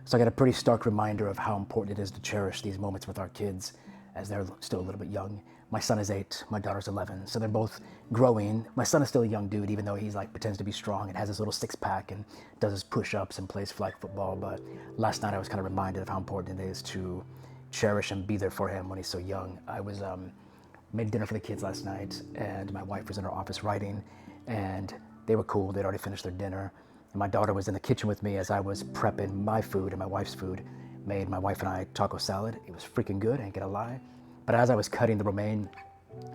So I got a pretty stark reminder of how important it is to cherish these moments with our kids as they're still a little bit young. My son is 8, my daughter's 11, so they're both growing. My son is still a young dude, even though he's like pretends to be strong and has his little six pack and does his push-ups and plays flag football. But last night I was kind of reminded of how important it is to cherish and be there for him when he's so young. I was made dinner for the kids last night, and my wife was in her office writing, and they were cool. They'd already finished their dinner. And my daughter was in the kitchen with me as I was prepping my food and my wife's food. Made my wife and I taco salad. It was freaking good, I ain't gonna lie. But as I was cutting the romaine,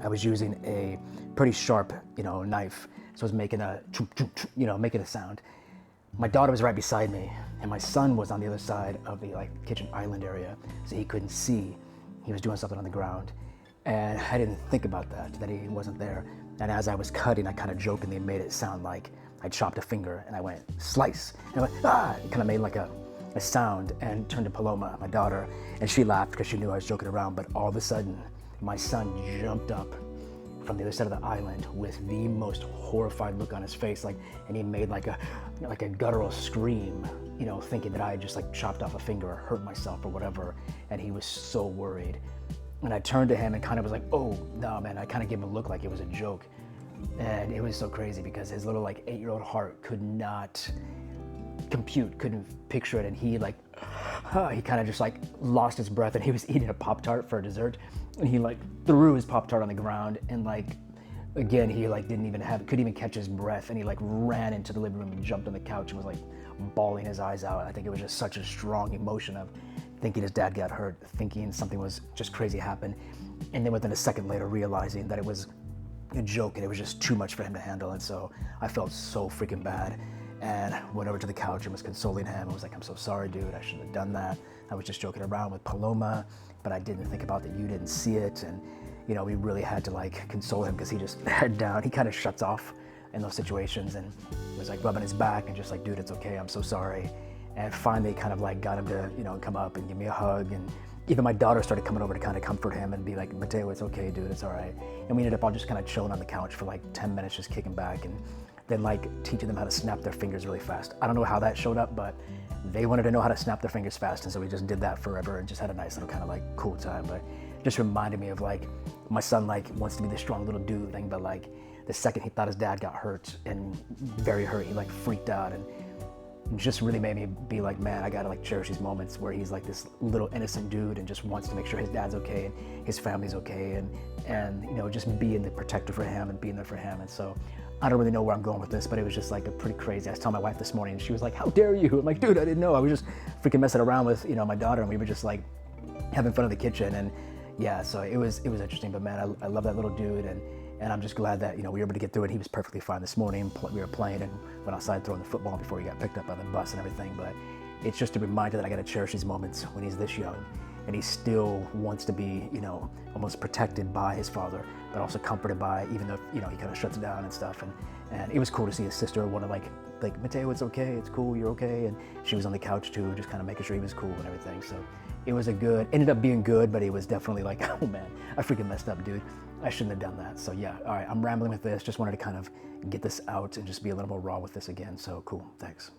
I was using a pretty sharp, knife. So I was making a, making a sound. My daughter was right beside me, and my son was on the other side of the kitchen island area, so he couldn't see. He was doing something on the ground. And I didn't think about that he wasn't there. And as I was cutting, I kind of jokingly made it sound like I chopped a finger, and I went, slice. And I went, ah! It kind of made like a sound, and turned to Paloma, my daughter, and she laughed because she knew I was joking around. But all of a sudden, my son jumped up from the other side of the island with the most horrified look on his face, and he made like a guttural scream, thinking that I had just chopped off a finger or hurt myself or whatever. And he was so worried. And I turned to him and kind of was like, oh, no, man. I kind of gave him a look like it was a joke. And it was so crazy because his little 8-year-old heart could not compute, couldn't picture it. And he he kind of just lost his breath, and he was eating a Pop-Tart for dessert. And he threw his Pop-Tart on the ground, and again, he couldn't even catch his breath. And he ran into the living room and jumped on the couch and was bawling his eyes out. I think it was just such a strong emotion of thinking his dad got hurt, thinking something was just crazy happened. And then within a second later, realizing that it was a joke and it was just too much for him to handle. And so I felt so freaking bad, and went over to the couch and was consoling him. I was like, I'm so sorry, dude. I shouldn't have done that. I was just joking around with Paloma, but I didn't think about that you didn't see it. And, we really had to console him because he just head down. He kind of shuts off in those situations and was rubbing his back and just dude, it's okay. I'm so sorry. And finally kind of got him to, come up and give me a hug. And even my daughter started coming over to kind of comfort him and be like, Mateo, it's okay, dude, it's all right. And we ended up all just kind of chilling on the couch for 10 minutes, just kicking back, and then teaching them how to snap their fingers really fast. I don't know how that showed up, but they wanted to know how to snap their fingers fast. And so we just did that forever and just had a nice little kind of cool time. But just reminded me of my son wants to be this strong little dude thing, but the second he thought his dad got hurt and very hurt, he freaked out. And just really made me be like, man, I gotta cherish these moments where he's this little innocent dude and just wants to make sure his dad's okay and his family's okay, and just being the protector for him and being there for him. And so I don't really know where I'm going with this, but it was just a pretty crazy. I was telling my wife this morning, and she was like, how dare you? I'm like, dude, I didn't know. I was just freaking messing around with my daughter, and we were just having fun in the kitchen. And yeah, so it was interesting. But man, I love that little dude, and I'm just glad that we were able to get through it. He was perfectly fine this morning. We were playing and went outside throwing the football before he got picked up by the bus and everything. But it's just a reminder that I got to cherish these moments when he's this young, and he still wants to be almost protected by his father, but also comforted by, even though he kind of shuts down and stuff. And it was cool to see his sister want to Mateo, it's okay, it's cool, you're okay. And she was on the couch too, just kind of making sure he was cool and everything. So it was ended up being good, but it was definitely oh man, I freaking messed up, dude. I shouldn't have done that. So yeah, all right, I'm rambling with this. Just wanted to kind of get this out and just be a little more raw with this again. So cool, thanks.